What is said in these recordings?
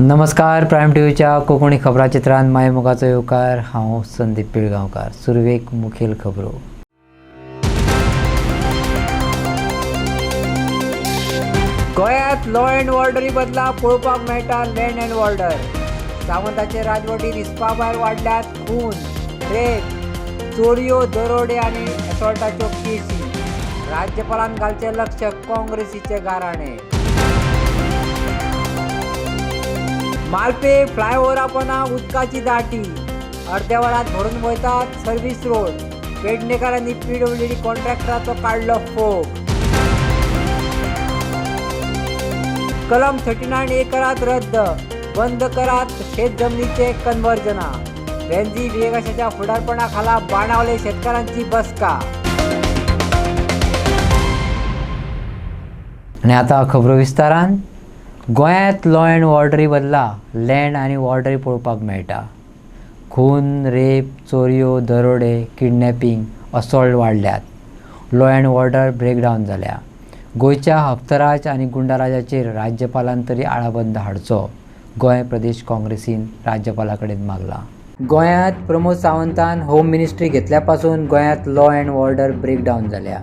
नमस्कार प्रायम टीव्हीच्या कोकणी खबराचित्रांत मायमुगाचो येवकार हांव संदीप पिळगांवकार। सुरवेक मुखेल खबरो। गोंयांत लॉ अँड ऑर्डरी बदला पळोवपाक मेळटा लँड अँड ऑर्डर। सावंताचे राजवटी दिसपा भायर वाडल्यात खून, रेप, चोरयो, दरोडे आनी एसॉल्टाच्यो केसी। राज्यपालान घालचे लक्ष काँग्रेसीचे गाराणे। मालपे फ्लायओव्हरा पोंदा उदकाची दाटी, अर्द्या वरात भरून वयतात सर्व्हिस रोड। पेडणेकारांनी PWD कॉन्ट्रॅक्टराचो काढलो फोग। कलम 39A करात रद्द, बंद करात शेत जमनीचे कन्वर्जना। बेंझी विवेकाशाच्या फुडारपणा खाला बाणावले शेतकऱ्यांची बसका। आणि आता खबरो विस्तारान। गोंयांत लॉ अँड ऑर्डरी बदला लँड आनी ऑर्डरी पळोवपाक मेळटा। खून, रेप, चोरयो, दरोडे, किडनॅपिंग, असॉल्ट वाडल्यात। लॉ अँड ऑर्डर ब्रेकडावन जाल्या। गोंयच्या हप्तराज आनी गुंडाराजाचेर राज्यपालान तरी आळाबंद हाडचो, गोंय प्रदेश काँग्रेसीन राज्यपाला कडेन मागला। गोंयांत प्रमोद सावंतान होम मिनिस्ट्री घेतल्या पासून गोंयांत लॉ अँड ऑर्डर ब्रेकडावन जाल्या।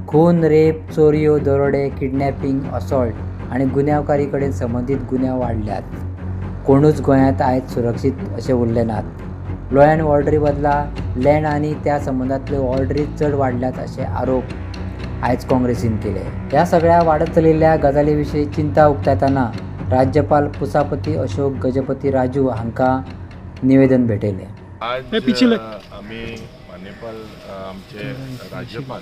खून, रेप, चोरयो, दरोडे, किडनॅपिंग, असॉल्ट आनी गुन्यांवकारी कडेन संबंदीत गुन्यांव वाडल्यात। कोणूच गोंयांत आयज सुरक्षीत अशें उरले नात। लॉ अँड ऑर्डरी बदला लँड आनी त्या संबंदांतल्यो ऑर्डरी चड वाडल्यात अशे आरोप आयज काँग्रेसीन केले। ह्या सगळ्या वाडत चलिल्ल्या गजाली विशीं चिंता उक्तायतना राज्यपाल पुसापती अशोक गजपती राजू हांकां निवेदन भेटयलें। आज आम्ही मान्यपाल आमचे राज्यपाल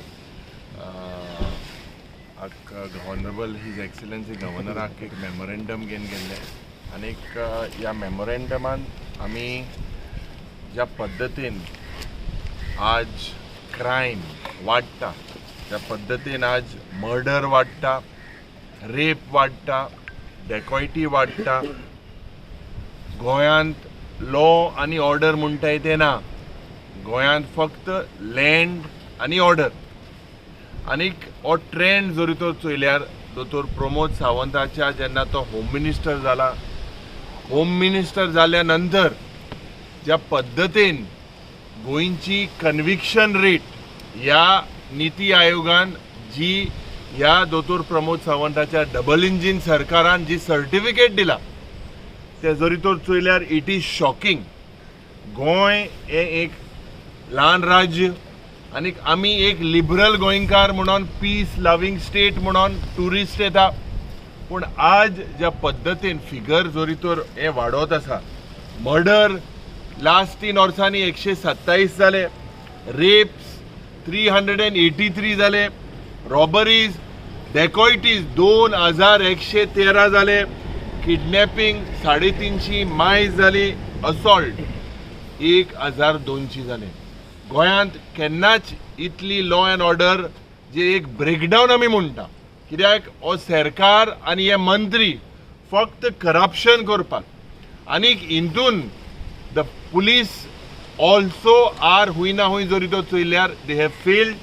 ऑनरेबल हिज एक्सलन्सी गव्हर्नराक एक मेमोरेंडम घेवन गेल्ले आनी ह्या मेमोरेंडमान आमी ज्या पद्दतीन आज क्रायम वाडटा, त्या पद्दतीन आज मर्डर वाडटा, रेप वाडटा, डेकॉयटी वाडटा। गोंयांत लॉ आनी ऑर्डर म्हणटाय ते ना, गोंयांत फक्त लँड आनी ऑर्डर। आनीक हो ट्रेंड जरी तो चोयल्यार दोतोर प्रमोद सावंताच्या जेन्ना तो होम मिनिस्टर जाला, होम मिनिस्टर जाल्या नंतर ज्या पद्दतीन गोंयची कन्विक्शन रेट ह्या नीती आयोगान जी ह्या दोतोर प्रमोद सावंताच्या डबल इंजिन सरकारान जी सर्टिफिकेट दिला ते जरी तर चोयल्यार इट इज शॉकिंग। गोंय हे एक ल्हान राज्य आनी आमी एक लिबरल गोंयकार म्हणून पीस लविंग स्टेट म्हणून टुरिस्ट येता, पूण आज ज्या पद्दतीन फिगर जरी तर हे वाडत आसा, मर्डर लास्ट 3 वर्सांनी 127 जाले, रेप्स 383 जाले, रॉबरीज डेकॉयटीज 2113 जाले, किडनॅपिंग 350 मायज जाली, असॉल्ट 1200 जाले। गोंयांत केन्नाच इतली लॉ अँड ऑर्डर जे एक ब्रेकडावन आमी म्हणटा, कित्याक हो सरकार आनी हे मंत्री फक्त करप्शन करपाक आनीक हितून द पुलीस ऑल्सो आर हुंय ना हुंय जरी तो चोयल्यार they have failed.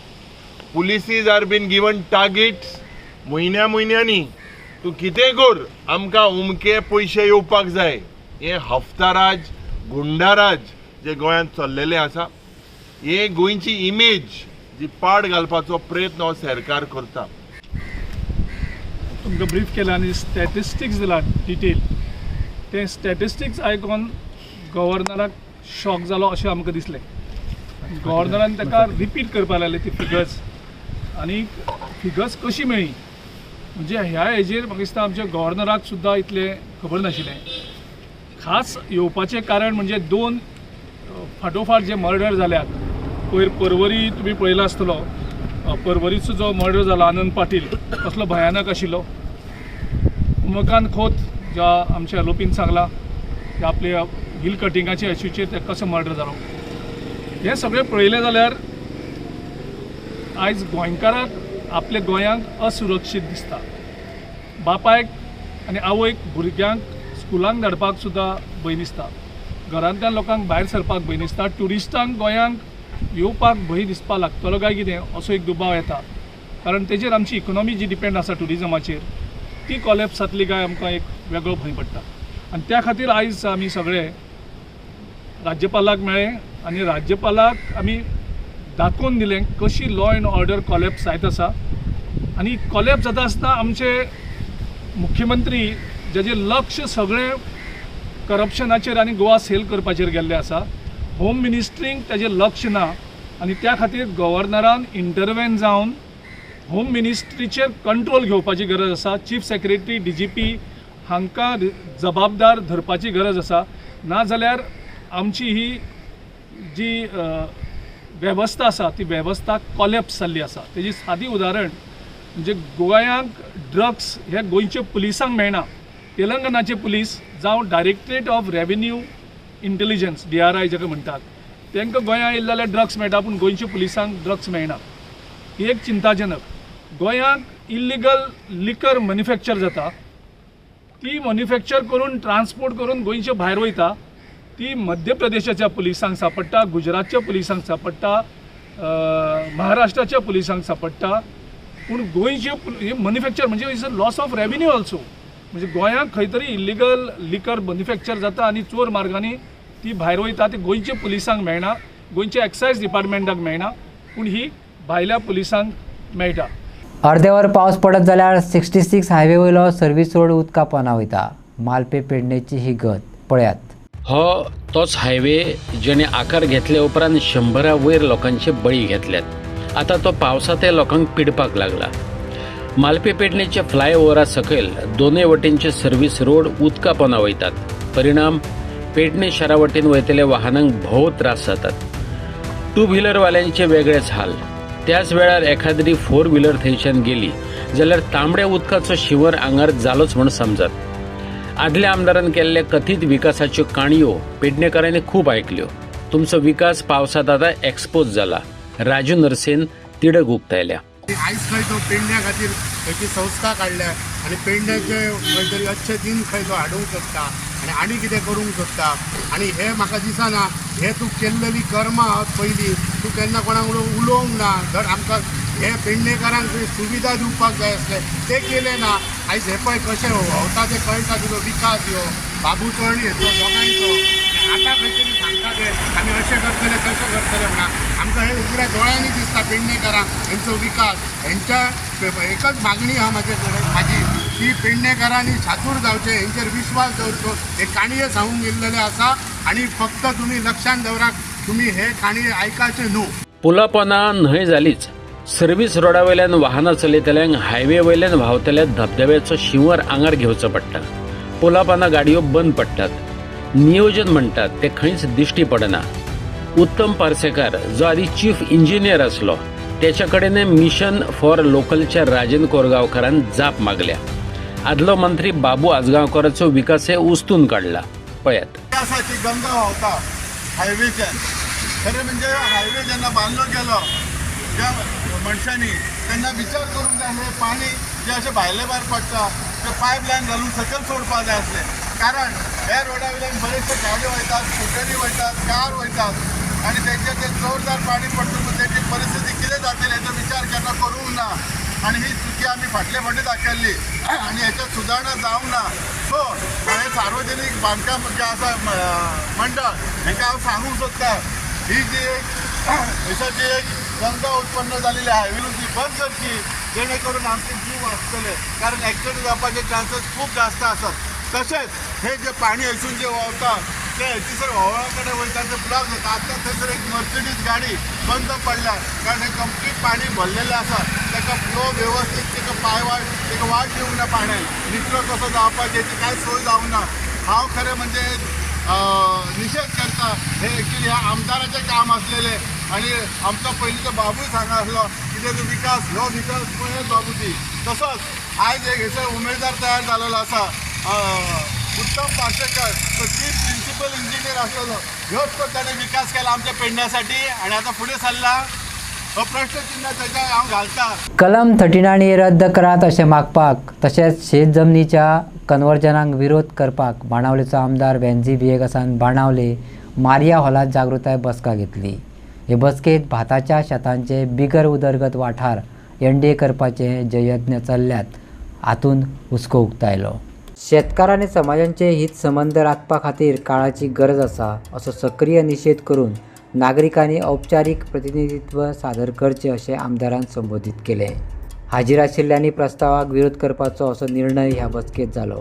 Policies are been given targets, म्हयन्यांनी तूं कितें कर आमकां उमके पयशे येवपाक जाय। हे हफ्ताराज गुंडाराज जे गोंयांत चल्लेले आसा, हे गोंयची इमेज जी पाड घालपाचो प्रयत्न हो सरकार करता। तुमकां ब्रीफ केला आनी स्टॅटिस्टिक्स दिला डिटेल, ते स्टॅटिस्टिक्स आयकून गव्हर्नराक शॉक जालो अशें आमकां दिसलें। गव्हर्नरान ताका रिपीट करपाक लागले ती फिगर्स, आनी फिगर्स कशी मेळ्ळी म्हणजे ह्या हेजेर म्हाका दिसता आमच्या गव्हर्नराक सुद्दां इतलें खबर नाशिल्लें। खास येवपाचें कारण म्हणजे 2 फाटोफाट जे मर्डर जाल्यात। पयर परवरी तुमी पळयलो आसतलो, परवरीचो जो मर्डर जाला आनंद पाटील कसलो भयानक आशिल्लो। उमाकांत खोत ज्या आमच्या लोपीन सांगला की आपल्या हिल कटिंगाच्या इश्यूचेर ते कसो मर्डर जालो, हे सगळें पळयलें जाल्यार आयज गोंयकाराक आपल्या गोंयांक असुरक्षीत दिसता। बापायक आनी आवयक भुरग्यांक स्कुलांक धाडपाक सुद्दां भंय दिसता, घरांतल्या लोकांक भायर सरपाक भंय दिसता, ट्युरिस्टांक गोंयांक येवपाक भंय दिसपाक लागतलो काय कितें असो एक दुबाव येता। कारण तेजेर आमची इकॉनॉमी जी डिपेंड आसा ट्युरिजमाचेर ती कॉलेप्स जातली काय आमकां एक वेगळो भंय पडटा। आनी त्या खातीर आयज आमी सगळे राज्यपालाक मेळ्ळे आनी राज्यपालाक आमी दाखोवन दिलें कशी लॉ अँड ऑर्डर कॉलेप्स जायत आसा. आनी कॉलेप्स जाता आसतना आमचे मुख्यमंत्री जेजें लक्ष सगळें करप्शनाचेर आनी गोवा सेल करपाचेर गेल्लें आसा. होम मिनिस्ट्रींक तेजें लक्ष ना आनी त्या खातीर गव्हर्नरान इंटरवेन जावन होम मिनिस्ट्रीचेर कंट्रोल घेवपाची गरज आसा. चीफ सेक्रेटरी DGP हांकां जबाबदार धरपाची गरज आसा. नाजाल्यार आमची ही जी वेवस्था आसा ती वेवस्था कॉलेप्स जाल्ली आसा. तेजी सादी उदाहरण म्हणजे गोंयांक ड्रग्स हे गोंयचे पुलिसांक मेळना. तेलंगणाचे पुलीस जावं directorate of revenue intelligence DRI जाका म्हणटात तांकां गोंयांत येयले जाल्यार ड्रग्स मेळटा पूण गोंयच्या पुलिसांक ड्रग्स मेळना. ही एक चिंताजनक. गोंयांत इल्लिगल लिकर मॅन्युफॅक्चर जाता. ती मॅन्युफॅक्चर करून ट्रान्सपोर्ट करून गोंयच्या भायर वयता. ती मध्य प्रदेशाच्या पुलिसांक सांपडटा, गुजरातच्या पुलिसांक सांपडटा, महाराष्ट्राच्या पुलिसांक सांपडटा. पूण गोंयचे मॅन्युफॅक्चर म्हणजे is a loss of revenue also. म्हणजे गोंयांत खंय तरी इल्लिगल लिकर मॅन्युफॅक्चर जाता आनी चोर मार्गांनी ती भायर वयता. ती गोंयच्या पुलिसांक मेळना, गोंयच्या एक्सायज डिपार्टमेंटाक मेळना, पूण ही भायल्या पुलिसांक मेळटा. अर्देवर पावस पडत जाल्यार 66 हायवे वयलो सर्वीस रोड उदका पोंदा वयता. मालपे पेडणेची ही गत पळयात. हो तोच हायवे जेणे आकार घेतल्या उपरांत 100 वयर लोकांचे बळी घेतल्यात. आता तो पावसांतय लोकांक पिडपाक लागला. मालपे पेडणेच्या फ्लायओव्हरा सकयल दोनूय वटेनचे सर्वीस रोड उदका पोंदा वयतात. परिणाम पेडणे शारा वटेन वयतल्या वाहनांक भोव त्रास जातात. 2 व्हिलरवाल्यांचे वेगळेच हाल. त्याच वेळार एखादी 4 व्हिलर थंयच्यान गेली जाल्यार तांबड्या उदकाचो शिंवर आंगार जालोच म्हूण समजत. आदल्या आमदारान केल्ले कथीत विकासाच्यो काणयो पेडणेकारांनी खूब आयकल्यो. तुमचो विकास पावसांत आतां एक्सपोज जाला. राजू नरसेन तिडक उक्तायल्या. आयज खंय तो पेडण्या खातीर खंयची संस्था काडल्या आनी पेडण्याचे खंय तरी अच्छे दिन खंय तो हाडूंक सोदता आनी कितें करूंक सोदता. आनी हे म्हाका दिसना हे तूं केल्लेली कर्मां पयलीं तूं केन्ना कोणाक उलोवंक ना. धर आमकां हे पेडणेकारांक सुविधा दिवपाक जाय आसले ते केले ना. आयज हे पळय कशें व्हांवता ते कळटा तुजो विकास ह्यो बाबू चळणी हेचो दोगांयचो. आतां खंय तरी सांगता ते आमी अशें करतले तशें करतले म्हणा. आमकां हे उगड्या दोळ्यांनी दिसता पेडणेकारांक हेंचो विकास. हेंच्या एकच मागणी आहा म्हाजे कडेन म्हाजी की पेडणेकारांनी शातूर जावचे, हेंचेर विश्वास दवरचो. हे काणये सांगूंक गेल्लेले आसा आनी फक्त तुमी लक्षांत दवरात तुमी हे काणये आयकाचे न्हू. पुला पोंदा न्हंय जालीच. सर्वीस रोडा वयल्यान वाहनां चलयतल्यांक हायवे वयल्यान व्हांवतल्या धबधब्याचो शिंवर आंगार घेवचो पडटा. पुला पोंदा गाडयो बंद पडटात. नियोजन म्हणटात ते खंयच दिश्टी पडना. उत्तम पार्सेकार जो आदी चीफ इंजिनियर आसलो त्याच्या कडेन मिशन फॉर लोकलच्या राजन कोरगांवकारान जाप मागल्या. आदलो मंत्री बाबू आजगांवकाराचो विकास हे उस्तून काडला. पळयात. ती गंगा व्हांवता हायवेच्यान. खरें म्हणजे हायवे जेन्ना बांदलो गेलो ज्या मनशांनी तेन्ना विचार करूंक जाय हे पाणी जे अशें भायले भायर पडटा ते पायपलायन घालून सकयल सोडपाक जाय आसलें. कारण हे रोडा वयल्यान बरेचशे गाडयो वयतात, स्कुटरी वयतात, कार वयतात आनी तेंचे ते जोरदार पाणी पडटकूच तेंची परिस्थिती कितें जातली हेचो विचार केन्ना करूंक ना. आनी ही चुकी आमी फाटले फावटी दाखयल्ली आनी हेच्यात सुदारणा जावंक ना. सो हांवें सार्वजनीक बांदकाम जे आसा मंडळ हेंकां हांव सांगूंक सोदतां ही जी देशाची एक गंगा उत्पन्न जालेली हायवे ती बंद करची जेणे करून आमचे जीव वाचतले. कारण ॲक्सिडेंट जावपाचे चान्सेस खूप जास्त आसात. तशेंच हे जे पाणी हसून जे व्हांवता ते हयसर व्हावळा कडेन वयता ते ब्लॉक जाता. आतां थंयसर एक मर्सिडीज गाडी बंद पडल्या कारण हे कंप्लीट पाणी भरलेलें आसा. ताका फ्लो वेवस्थीत ताका ताका वाट दिवंक ना पाण्यान. निचरो कसो जावपाचे हेची कांय सोय जावंक ना. हांव खरें म्हणजे निशेध करता. हे एक्चुली ह्या आमदाराचें काम आसलेलें आनी आमचो पयलींचो बाबूय सांगनासलो कितें तो विकास ह्यो विकास पळयत बाबूजी. तसोच आयज एक हेचो उमेदवार तयार जालेलो आसा उत्तम पार्सेकर. तो चीफ प्रिन्सिपल इंजिनियर आसलेलो. ह्योच तो ताणें विकास केला आमच्या पेडण्यासाठी आनी आतां फुडें सरला हो प्रश्नचिन्ह तेच्या हांव घालता. कलम 39 रद्द करात अशें मागपाक तशेंच शेत जमनीच्या कन्वर्जनाक विरोध करपाक बाणावलेचो आमदार वेन्झी विएगासान बाणावले मारिया हॉलात जागृताय बसका घेतली. हे बसकेत भाताच्या शेतांचे बिगर उदरगत वाठार एनडीए करपाचे जे यत्न चल्ल्यात हातूंत हुस्को उक्तायलो. शेतकार आणि समाजांचे हित संबंध राखपा खातीर काळाची गरज आसा असो सक्रिय निशेध करून नागरिकांनी औपचारीक प्रतिनिधित्व सादर करचे अशें आमदारान संबोधीत केले. हाजीर आशिल्ल्यांनी प्रस्तावाक विरोध करपाचो असो निर्णय ह्या बसकेत जालो.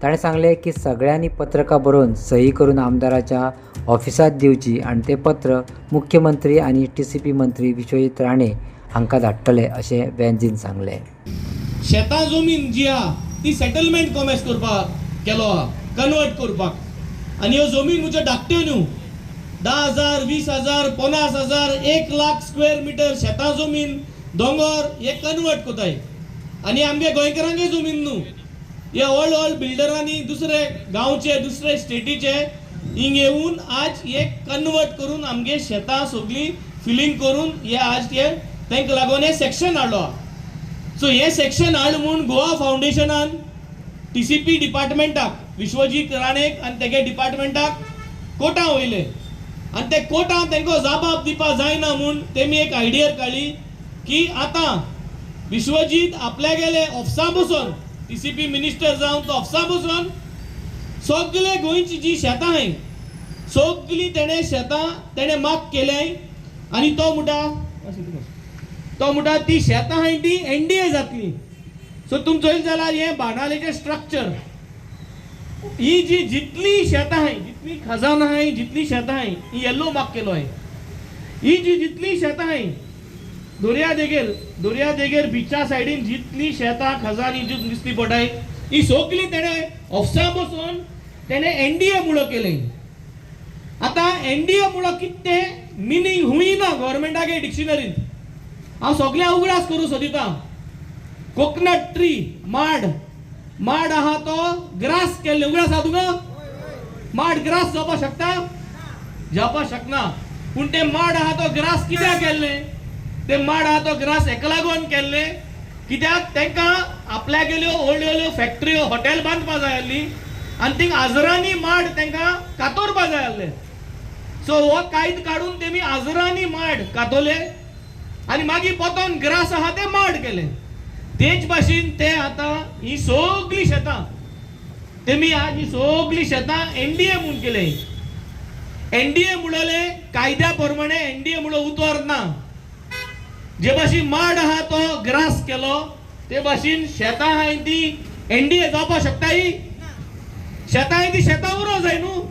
ताणें सांगलें की सगळ्यांनी पत्रकां बरोवन सही करून आमदाराच्या ऑफिसांत दिवची आनी तें पत्र मुख्यमंत्री आनी TCP मंत्री विश्वजीत राणे हांकां धाडटले अशें वेंजीन सांगलें. शेतां जमीन जी आहा ती सेटलमेंट कॉमेस करपाक केलो आहा, कन्वर्ट करपाक. आनी ह्यो जमीन म्हज्यो धाकट्यो न्हू, 10,000, 20,000, 50,000, 1 लाख स्क्वेअर मिटर शेतां जमीन दोंगर हे कन्वर्ट कोताय. आनी आमगे गोंयकारांगे जमीन न्हू, हे व्हड बिल्डरांनी दुसरे गांवचे दुसरे स्टेटीचे हिंग येवन आज हे कन्वर्ट करून आमगे शेतां सगळी फिलिंग करून हे आज ते तांकां लागून हे सेक्शन हाडलो. सो हे सेक्शन हाड म्हूण गोवा फावंडेशनान TCP डिपार्टमेंटाक विश्वजीत राणेक आनी तेगे डिपार्टमेंटाक कोर्टां वयले आनी ते कोर्टां तांकां जबाब दिवपा जायना म्हूण तेमी एक आयडियर काडली की आतां विश्वजीत आपल्या गेले ऑफिसा बसून TCP मिनिस्टर जावन तो ऑफिसा बसून सगळे गोंयची जी शेतां आहाय सगळी तेणे शेतां तेणे माग केल्याय आनी तो म्हणटा ती शेतां आहाय ती NDA जातली. सो तुमचो चोयल जाल्यार हे बांडालेचें स्ट्रक्चर ही जी जितली शेतां आहाय जितली खजान आहाय जितली शेतां आहाय ही येल्लो माग केलो आहाय. ही जी जितली शेतां आहाय दर्या देगेर बिचा सायडीन जितली शेतां खजान ही जी दिसती पडटाय ही सगळी तेणे ऑफिसा बसून तेणे NDA मुळो केले. आतां NDA मुळो कितें मिनींग हुंय ना गव्हर्मेंटागे डिक्शनरींत. हांव सगळें उगडास करूं सोदिता. कोकोनट ट्री माड आहा तो ग्रास केल्ले उगडास आहा तुका माड ग्रास जावपाक शकना. पूण ते माड आहा तो ग्रास कित्याक केल्ले ते माड आहा तो ग्रास हेका लागून केल्ले कित्याक तांकां आपल्या गेल्यो व्हडल्यो फॅक्टऱ्यो हॉटेल बांदपा जाय आसली आनी थिंग आजरांनी माड तांकां कातोरपा जाय आसले. सो हो कायद काडून तेमी आजरांनी माड कातोले आनी मागीर पोतोन ग्रास आहा ते माड केले. तेच भाशेन ते आतां ही सगळी शेतां तेमी आज ही सगळी शेतां NDA म्हूण केले. NDA म्हणले कायद्या प्रमाणे NDA म्हणून उतर ना. जे भाशेन माड आहा तो ग्रास केलो ते भाशेन शेतां आहाय ती NDA जावपाक शकताय. शेतां आहाय ती शेतां उरो जाय न्हू.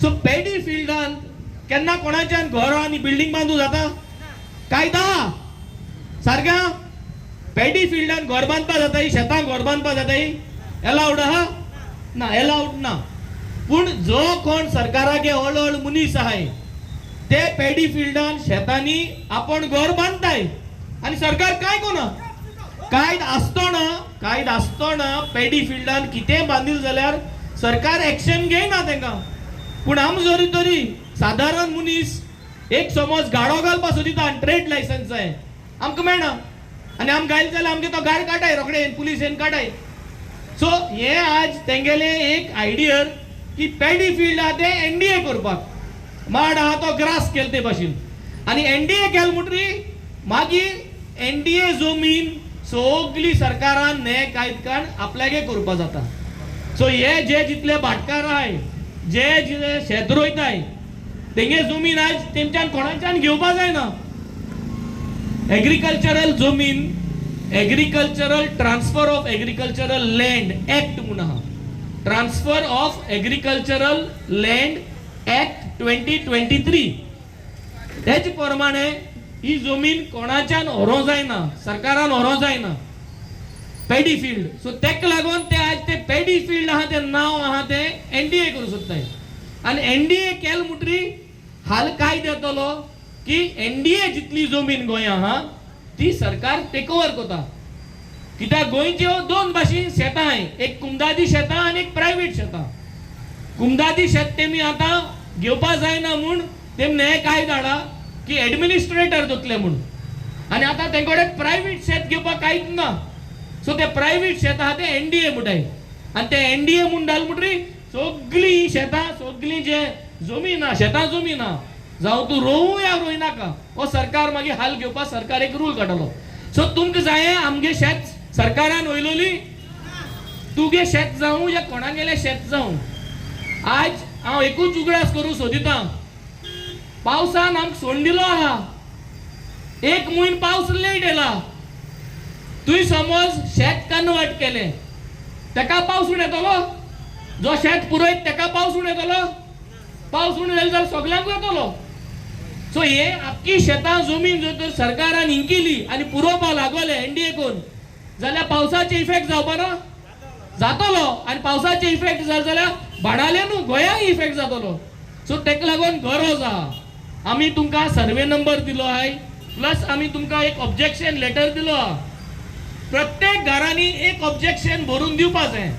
सो पॅडी फिल्डान केन्ना कोणाच्यान घर आनी बिल्डींग बांदूं जाता कायदा सारक्या पॅडी फिल्डान घर बांदपा जाताय शेतां घर बांदपा जाताय एलाउड आहा ना एलाउड ना. पूण जो कोण सरकारागे व्हड मनीस आहाय ते पॅडी फिल्डान शेतांनी आपण घर बांदताय आनी सरकार काय कोना कायद आसतना पॅडी फिल्डान कितें बांदिल जाल्यार सरकार एक्शन घेयना तांकां. पूण आम जरी तरी सादारण मनीस एक समज गाडो घालपा सोदिता आनी ट्रेड लायसन्स जाय आमकां मेळना आनी आम घायल जाल्यार आमगे तो गाड काटाय रोखडे पुलीस येवन काटाय. सो हे आज तेंगेले एक आयडियर की पॅडी फील्ड आहा ते NDA करपाक माड आहा तो ग्रास केले ते भाशेन आनी NDA केल म्हणटरी मागीर NDA जमीन सगळी सरकारान हे कायद काड आपल्यागे करपा जाता. सो हे जे जितले भाटकार आहाय जे शेत रोयताय तेंगे जमीन आज तेंच्यान कोणाच्यान घेवपा जायना. एग्रीकल्चरल जमीन agricultural transfer of agricultural land act म्हूण आहा. Transfer of agricultural land act 2023 तेच प्रमाणे ही जमीन कोणाच्यान व्हरों जायना सरकारान व्हरों जायना पॅडी फील्ड. सो तेका लागून ते आज ते पॅडी फील्ड आहा ते नांव आहा ते NDA करूं सोदताय आनी NDA केल म्हणटरी हाल कायद येतलो की NDA जितली जमीन गोंया आहा ती सरकार टेक ओवर करता. कित्याक गोंयच्यो दोन भाशेन शेतां आहाय एक कुमदादी शेतां आनी एक प्रायवेट शेतां. कुमदादी शेत तेमी आतां घेवपा जायना म्हूण तेमी हे कायद हाडा की एडमिनिस्ट्रेटर जातले म्हूण आनी आतां तेंकोडे प्रायवेट शेत घेवपाक कांयच ना. सो ते प्रायवेट शेत आहा ते NDA म्हणटाय आनी ते NDA म्हूण घाल म्हणटरी सगळी शेतां सगळी जे जमीन आहा शेतां जमीन आहा जावं तूं रोवू या रोयनाका हो सरकार मागीर हाल घेवपाक सरकार एक रूल काडलो. सो तुमकां जाय आमगे शेत सरकारान वयलोली तुगे शेत जावं या कोणागेले शेत जावं, आज हांव एकूच उगडास करूं सोदिता, पावसान आमकां सोडून दिलो आहा, एक म्हयनो पावस लेट येला, तुवें समज शेत कन्वर्ट केलें, तेका पावस उण येतलो, जो शेत पुरयत तेका पावस उण येतलो, पावस उण येलो जाल्यार सगळ्यांक येतलो. सो हे आख्खी शेतां जमीन जर तर सरकारान हिंकिली आनी पुरोवपाक लागले एनडीए कोन, जाल्यार पावसाचे इफेक्ट जावपा ना, जातलो. आनी पावसाचे इफेक्ट जाले जाल्यार भाडाले न्हू गोंयांक इफेक्ट जातलो. सो तेका लागून गरज आहा, आमी तुमकां सर्वे नंबर दिलो आहाय, प्लस आमी तुमकां एक ऑब्जेक्शन लेटर दिलो आहा. प्रत्येक घरांनी एक ऑब्जेक्शन भरून दिवपा जाय.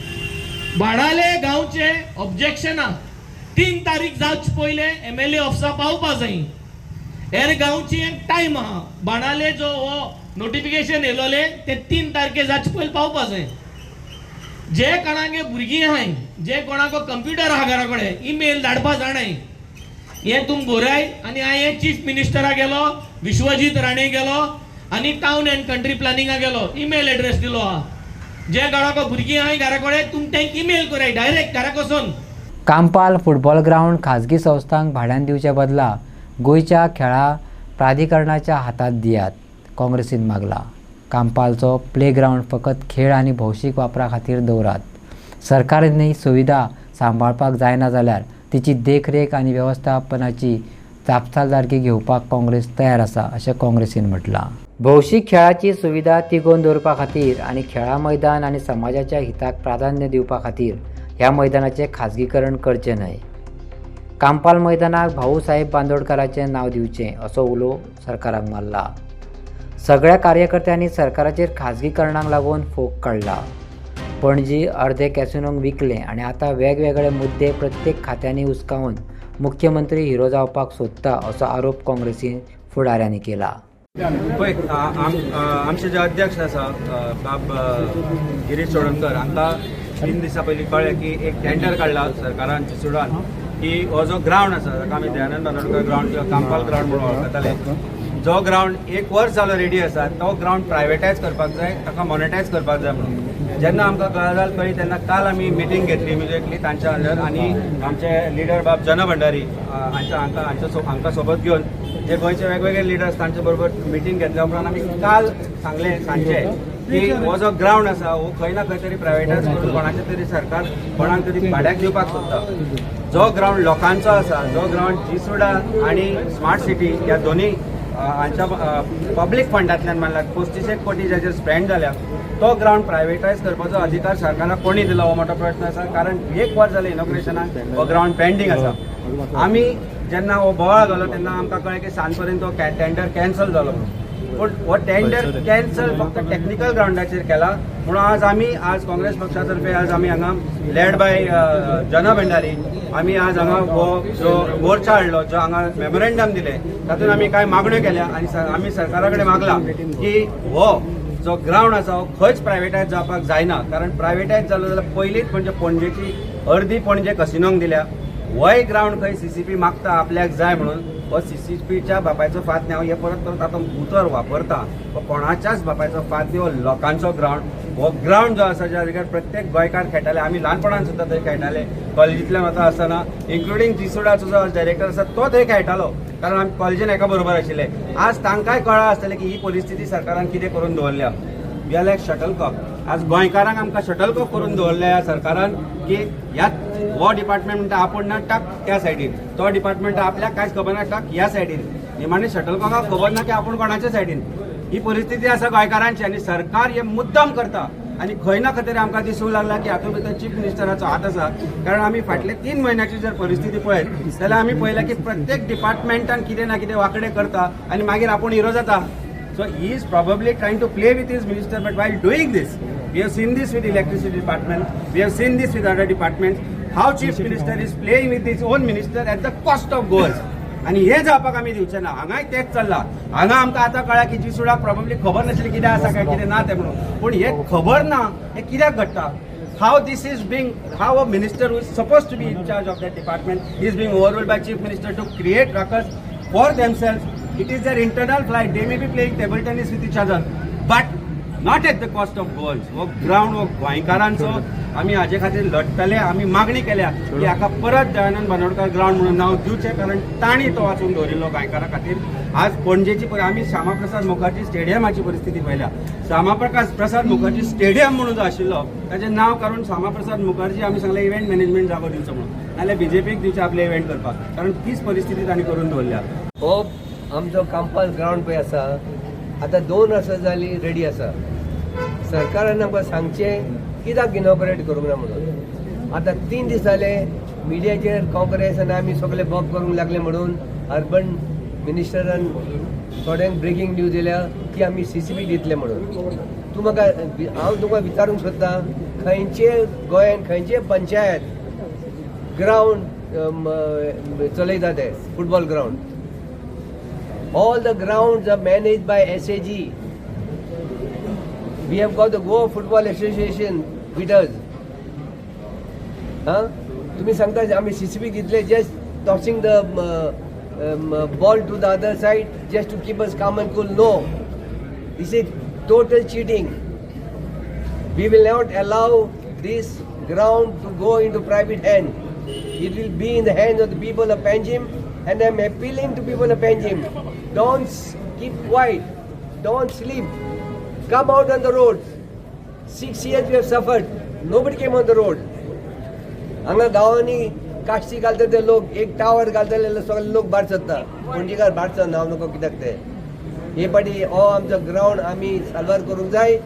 भाडाले गांवचे ऑब्जेक्शनां 3 तारीख जावचे पयले MLA ऑफिसा पावपा जाय. हेर गांवची एक टायम आहा, बाणाले जो नोटिफिकेशन येयलोले ते 3 तारखे जावचे पयले पावपा जाय. जे कोणागे भुरगीं आहाय, जे कोणाको कंप्युटर आहा घरा कडेन, ईमेल धाडपा जाणाय, हे तुम बराय. आनी हांवें चीफ मिनिस्टरा गेलो, विश्वजीत राणे गेलो आनी टाउन एंड कंट्री प्लॅनिंगा गेलो, ईमेल एड्रेस दिलो आहा. जे कोणाको भुरगीं आहाय घरा कडेन तुम तेंक ईमेल कराय डायरेक्ट घरा वचून. कांपाल फुटबॉल ग्राउंड खाजगी संस्थांक भाड्यान दिवच्या बदला गोंयच्या खेळा प्राधिकरणाच्या हातात दियात, काँग्रेसीन मागला. कांपालचो प्ले ग्राउंड फकत खेळ आनी भौशीक वापरा खातीर दवरात. सरकारान ही सुविधा सांबाळपाक जायना जाल्यार तिची देखरेख आनी वेवस्थापनाची जापसालदारकी घेवपाक काँग्रेस तयार आसा अशें काँग्रेसीन म्हटलां. भौशीक खेळाची सुविधा तिगोवन दवरपा खातीर आनी खेळा मैदान आनी समाजाच्या हिताक प्राधान्य दिवपा खातीर ह्या मैदानाचें खाजगीकरण करचें न्हय. कांपाल मैदानाक भाऊसाहेब बांदोडकराचें नांव दिवचें असो उलो सरकाराक मारला. सगळ्या कार्यकर्त्यांनी सरकाराचेर खाजगीकरणाक लागून फोग काडला. पणजी अर्दे कॅसिनोंक विकले आनी आतां वेगवेगळे मुद्दे प्रत्येक खात्यांनी हुसकावून मुख्यमंत्री हिरो जावपाक सोदता असो आरोप काँग्रेसी फुडाऱ्यांनी केला. पळय आमचे जे अध्यक्ष आसा बाब गिरीश चोडणकर हांकां 3 दिसां पयलीं कळ्ळें की एक टेंडर काडला सरकारान चिचुडान की हो जो ग्राउंड आसा ताका आमी दयानंद बांदोडकर ग्राउंड किंवा कांपाल ग्राउंड म्हणून वळखताले, जो ग्राउंड 1 वर्स जालो रेडी आसा तो ग्राउंड प्रायवेटायज करपाक जाय, ताका मॉनिटायज करपाक जाय म्हणून. जेन्ना आमकां गजाल कळ्ळी तेन्ना काल आमी मिटींग घेतली इमिजिएटली तांच्या अंडर आनी आमचे लिडर बाब जन भंडारी हांकां सोबत घेवन जे गोंयचे वेगवेगळे लिडर्स तांचे बरोबर मिटींग घेतल्या उपरांत आमी काल सांगलें सांजचे की हो जो ग्राउंड आसा हो खंय ना खंय तरी प्रायवेटायज करून कोणाचे तरी सरकार कोणाक तरी भाड्याक दिवपाक सोदता. जो ग्राउंड लोकांचो आसा, जो ग्राउंड जिसुडा आनी स्मार्ट सिटी ह्या दोनी हांच्या पब्लीक फंडांतल्यान मारला 35 कोटी जाचेर स्पेंड जाल्या, तो ग्राउंड प्रायवेटायज करपाचो अधिकार सरकाराक कोणी दिला हो मोठो प्रश्न आसा. कारण 1 वर्स जालें इनॉग्रेशनाक हो ग्राउंड पेंडींग आसा. आमी जेन्ना हो बोवाळ जालो तेन्ना आमकां कळ्ळें की सांज पर्यंत तो टेंडर कॅन्सल जालो म्हणून. पूण हो टेंडर कॅन्सल फक्त टेक्निकल ग्राउंडाचेर केला म्हणून आज काँग्रेस पक्षातर्फे आज आमी हांगा लेड बाय जन भंडारी आमी आज हांगा हो जो मोर्चा हाडलो, जो हांगा मेमोरेंडम दिले तातूंत आमी कांय मागण्यो केल्या आनी आमी सरकारा कडेन मागला की हो जो ग्राउंड आसा हो खंयच प्रायवेटायज जावपाक जायना. कारण प्रायवेटायज जालो जाल्यार पयलींच म्हणजे पणजेची अर्दी पणजे कसिनोंक दिल्या. होय ग्राउंड खंय CCP मागता आपल्याक जाय म्हणून, हो CCPच्या बापायचो फात न्ही. हांव हे परत तातूंत उतर वापरता, हो कोणाच्याच बापायचो फात न्ही. हो लोकांचो ग्राउंड. हो ग्राउंड जो आसा ज्या जाग्यार प्रत्येक गोंयकार खेळटाले, आमी ल्हानपणान सुद्दां थंय खेळटाले, कॉलेजींतल्यान वता आसतना इन्क्लुडींग जिसुडाचो जो डायरेक्टर आसा तो थंय खेळटालो कारण आमी कॉलेजीन एका बरोबर आशिल्ले. आज तांकांय कळ्ळां आसतलें की ही परिस्थिती सरकारान कितें करून दवरल्या. We are like shuttlecock. आज गोंयकारांक आमकां शटलकॉक करून दवरल्या सरकारान की ह्या हो डिपार्टमेंट म्हणटा आपूण ना टाक त्या सायडीन, तो डिपार्टमेंट आपल्याक कांयच खबर ना टाक ह्या सायडीन. निमाणे शटलकॉकाक खबर ना की आपूण कोणाच्या सायडीन. ही परिस्थिती आसा गोंयकारांची आनी सरकार हे मुद्दाम करता. आनी खंय ना खंय तरी आमकां दिसूंक लागला की हातूंत भितर चीफ मिनिस्टराचो हात आसा. कारण आमी फाटले 3 म्हयन्याची जर परिस्थिती पळयत जाल्यार आमी पळयलां की प्रत्येक डिपार्टमेंटान कितें ना कितें वांकडे करता आनी मागीर आपूण हिरो जाता. So he is probably trying to play with his minister, but while doing this, we have seen this with electricity department, we have seen this with other departments, how chief minister is playing with his own minister at the cost of goals. आणि हे जावपाक आमी दिवचे ना. हांगाय तेच चल्ला. हांगा आमकां आतां कळ्ळां की जिसुडाक प्रॉब्ली खबर नासली कितें आसा काय कितें ना तें म्हणून. पूण हे खबर ना हे कित्याक घडटा. How this is being, how a minister who is supposed to be in charge of that department is being overruled by chief minister to create ruckus for themselves. It is their internal flight. They may be playing table tennis with each other, but not at the cost of goals. हो ground हो गोंयकारांचो. आमी हाजे खातीर लढटले. आमी मागणी केल्या की हाका परत दयानंद बांदोडकर ग्राउंड म्हणून नांव दिवचें, कारण तांणी तो वाचून दवरिल्लो गोंयकारां खातीर. आज पणजेची आमी श्यामाप्रसाद मुखर्जी स्टेडियमाची परिस्थिती पळयल्या. श्यामाप्रसाद मुखर्जी स्टेडियम म्हणून जो आशिल्लो ताचें नांव काडून श्यामाप्रसाद मुखर्जी आमी सांगलें इव्हेंट मॅनेजमेंट जागो दिवचो म्हणून, नाल्यार बीजेपीक दिवचे आपले इव्हेंट करपाक, कारण तीच परिस्थिती तांणी करून दवरल्या. हो आमचो कांपास ग्राउंड पळय आसा, आतां 2 वर्सां जालीं रेडी आसा. सरकारान आमकां सांगचें कित्याक इनॉग्रेट करूंक ना म्हणून. आतां 3 दीस जाले मिडियाचेर काँग्रेस आनी आमी सगळे बॉब करूंक लागले म्हणून अर्बन मिनिस्टरान थोड्यांक ब्रेकिंग न्यूज दिल्या की आमी CCP दितले म्हणून. तूं म्हाका हांव तुका विचारूंक सोदतां, खंयचे गोंयान खंयचे पंचायत ग्राउंड चलयता ते football ground? All the grounds are managed by SAG. We have got the Goa Football Association with us. तुम्ही सांगता आम्ही CCP घेतले, just tossing the ball to the other side just to keep us calm and cool. No, this is total cheating. We will not allow this ground to go into private hand. It will be in the hands of the people of Panjim, and I am appealing to people of Panjim. Don't keep quiet. Don't sleep. Come out on the roads. 6 years we have suffered. Nobody came on the road. हांगा गांवांनी काश्टी घालता ते लोक, एक tower घालतले सगळे लोक भायर सरता. पणजेकार भायर सर हांव नको कित्याक ते. हे फाटी हो आमचो ग्राउंड आमी साल्वार करूंक जाय.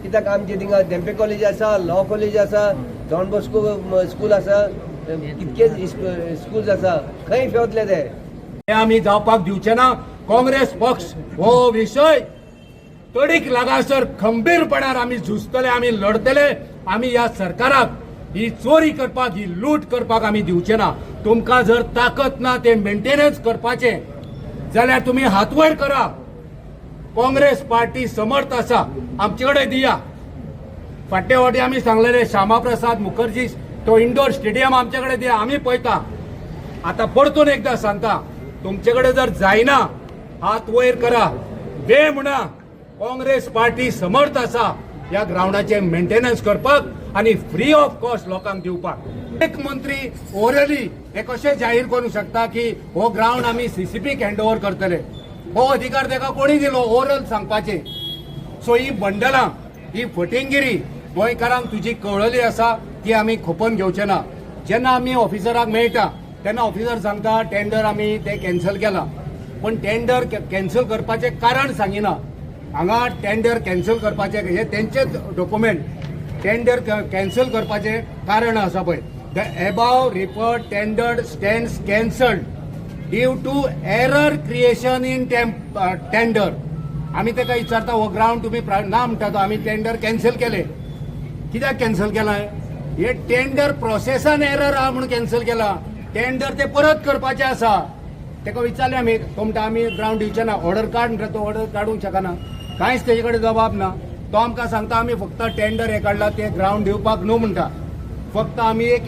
कित्याक आमचे थिंगा धेंपे कॉलेज आसा, लॉ कॉलेज आसा, जॉन बॉस्को स्कूल आसा, कितकेच स्कूल्स आसा. खंय फेवतले ते? हे आमी जावपाक दिवचे ना. काँग्रेस पक्ष हो विषय तडीक लागासर खंबीरपणान आमी झुजतले, आमी लढतले. आमी ह्या सरकाराक ही चोरी करपाक, ही लूट करपाक आमी दिवचे ना. तुमकां जर ताकद ना ते मेंटेनन्स करपाचे जाल्यार तुमी हात वयर करा. काँग्रेस पार्टी समर्थ आसा, आमचे कडेन दिया. फाटल्या फावटी आमी सांगलेले श्यामाप्रसाद मुखर्जी तो इंडोर स्टेडियम आमचे कडेन दिया, आमी पळयता. आता परतून एकदा सांगता, तुमचे कडेन जर जायना हात वयर करा. वे म्हणा काँग्रेस पार्टी समर्थ आसा ह्या ग्राउंडाचे मेंटेनन्स करपाक आणि फ्री ऑफ कॉस्ट लोकांक दिवपाक. एक मंत्री ओरली हे कशें जाहीर करूंक शकता की हो ग्राउंड आमी CCPक हँडओव्हर करतले? हो अधिकार ताका कोणी दिलो ओरल सांगपाचे? सो ही बंडलां, ही फटिंगिरी गोंयकारांक तुजी कळली आसा ती आमी खपोवन घेवचे ना. जेन्ना आमी ऑफिसराक मेळटा तेन्ना ऑफिसर सांगता टेंडर आमी ते कॅन्सल केला, पण टेंडर कॅन्सल करपाचें कारण सांगिना. हांगा टेंडर कॅन्सल करपाचें हे तेंचेच डॉक्युमेंट. टेंडर कॅन्सल करपाचें कारण आसा पळय, the above referred tender stands cancelled due to error creation in tender. आमी ताका विचारता हो ग्राउंड तुमी ना म्हणटा तो आमी टेंडर कॅन्सल केले. कित्याक कॅन्सल केलाय? हे टेंडर प्रोसेसान एरर आहा म्हणून कॅन्सल केला. टेंडर ते परत करपाचें आसा. ताका विचारलें आमी, तो म्हणटा आमी ग्राउंड दिवचे ना. ऑर्डर काड म्हणटा, तो ऑर्डर काडूंक शकना, कांयच तेजे कडेन जबाब ना. तो आमकां सांगता आमी फक्त टेंडर हे काडला ते ग्राउंड दिवपाक न्हू म्हणटा. फक्त आमी एक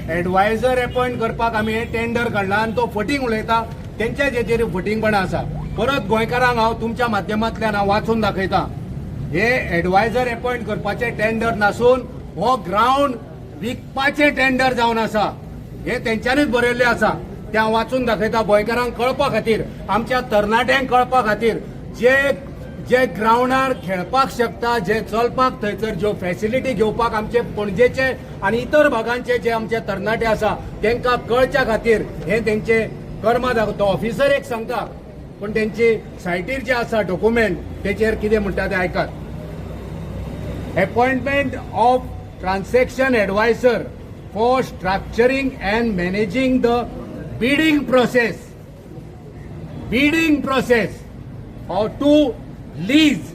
एडवायझर अपॉइंट करपाक आमी हे टेंडर काडला आनी तो फटींग उलयता. तेंच्याच हेचेर फटींगपणां आसा. परत गोंयकारांक हांव तुमच्या माध्यमांतल्यान हांव वाचून दाखयता. हे एडवायझर अपॉइंट करपाचे टेंडर नासून हो ग्राउंड विकपाचे टेंडर जावन आसा. हे तेंच्यांनीच बरयल्ले आसा. ते हांव वाचून दाखयता गोंयकारांक कळपा खातीर, आमच्या तरणाट्यांक कळपा खातीर. जे ग्राउंडार खेळपाक शकता, जे चलपाक थंयसर ज्यो फॅसिलिटी घेवपाक आमचे पणजेचे आनी इतर भागांचे जे आमचे तरणाटे आसा तांकां कळच्या खातीर हे तेंचे कर्मां दाखयता. ऑफिसर एक सांगता, पण तेंची सायटीर जे आसा डॉक्युमेंट तेचेर कितें म्हणटा ते आयकात. Appointment of transaction adviser for structuring and managing the bidding process or to lease